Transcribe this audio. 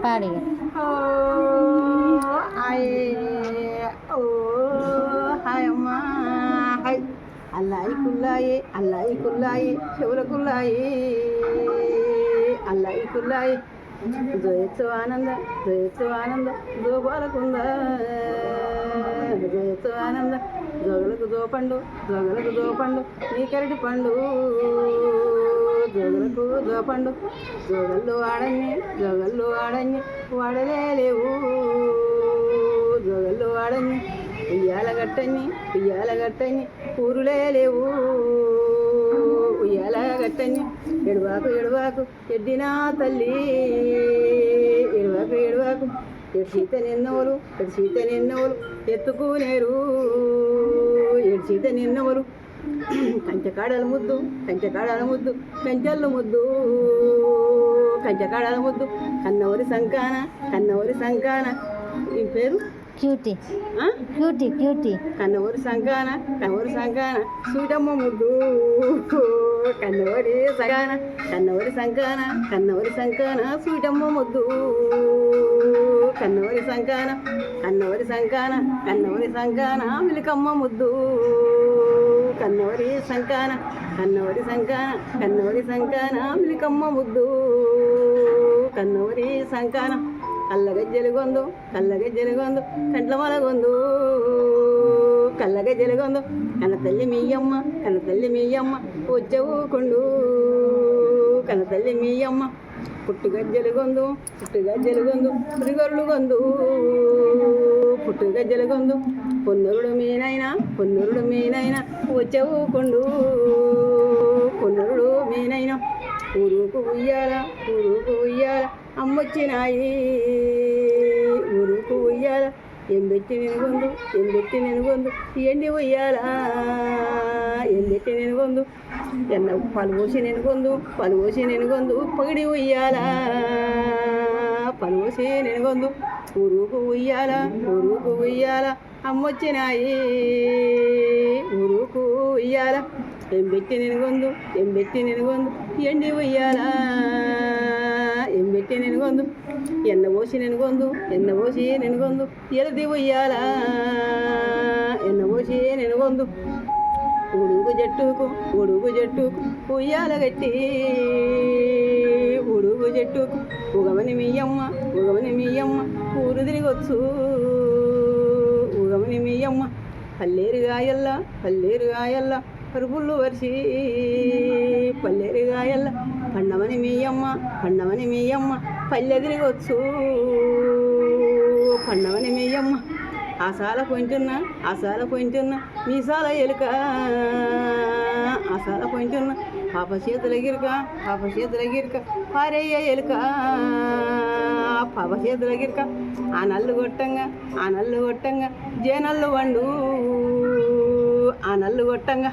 పాడి ఓ ఆయే ఓ హాయ్ అమ్మా హాయ్ అల్లాయి కుల్లాయి చెవుల కుల్లాయి అల్లాయి కుల్లాయి జయత్సు ఆనంద జోబాలకుంద జయత్సు ఆనంద జోగలకు జోపండు నీ కరటి పండు జోగలకు జోపండు జోగల్లో ఆడన్ని వాడలేవు జోగల్లో ఆడన్ని ఉయ్యాల గట్టన్ని ఊరులే లేవు ఉయ్యాల గట్టన్ని ఎడువాకు ఎడ్డినా తల్లి ఎడువాకు ఎడ్సీత నిన్నవలు ఎత్తుకునేరు ఎడ్సీత నిన్నవలు కంచెకాడల ముద్దు పెంచల్ల ముద్దు కంచెకాడల ముద్దు కన్నవరి సంకాన ఈ పేరు క్యూటీ కన్నవరి సంకాన సూటమ్మ ముద్దు కన్నవరి సంకాన సూటమ్మ ముద్దు కన్నవరి సంకాన మిలికమ్మ ముద్దు కన్నవరి సంకాన మిలికమ్మ ముద్దు కన్నవరి సంకాన కల్లగజ్జెలు గొందు కంట్లమల గొందు కల్లగజ్జెలు గొందు కన్న తల్లి మీయమ్మ వచ్చవుకుండు కన్న తల్లి మీయమ్మ పుట్టుగజ్జెలు గొందు పురిగొర్లు గొందు పుట్టుగజ్జెలు గొందు పొన్నురుడు మీనైనా వచ్చవుకుండు పొన్నురుడు మీనైనా ఊరుకు ఉయ్యాల అమ్మొచ్చినాయి ఊరుకు ఉయ్యాల ఎంబెట్టి నెనుగొందు ఎండి ఉయ్యాల ఎంబెట్టి నెనుగొందు ఎన్న పలువోసి నెనుగొందు పగిడి ఉయ్యాల పలువోసి నెనుగొందు ఊరుకు ఉయ్యాల అమ్మొచ్చినాయి ఊరుకు ఉయ్యాల ఎంబెట్టి నెనుగొందు ఎండి ఉయ్యాల ఎంబెట్టి నెనుగొందు ఎన్న పోసి నెనుగొందు ఎలది ఉయ్యాల నెనుగొందు ఉడుగు జట్టుకు ఉయ్యాల గట్టి ఉడుగు జట్టుకు ఉగమని మీయమ్మ ఊరు తిరిగొచ్చు ఉగమని మీయమ్మ పల్లేరుగాయల్ల పరుగుళ్ళు వరిసి పల్లేరుగాయల్ల పండమని మీయమ్మ పల్లె తిరిగొచ్చు పండమని మీయమ్మ ఆశాల పొంటున్న మీసాల ఎలుక ఆశాల పొంటున్న పాప చేతుల గిరిక పారయ్య ఎలుక పాప చేతుల గిరిక ఆ నల్లు కొట్టంగా జేనల్లు వండు ఆ నల్లు కొట్టంగా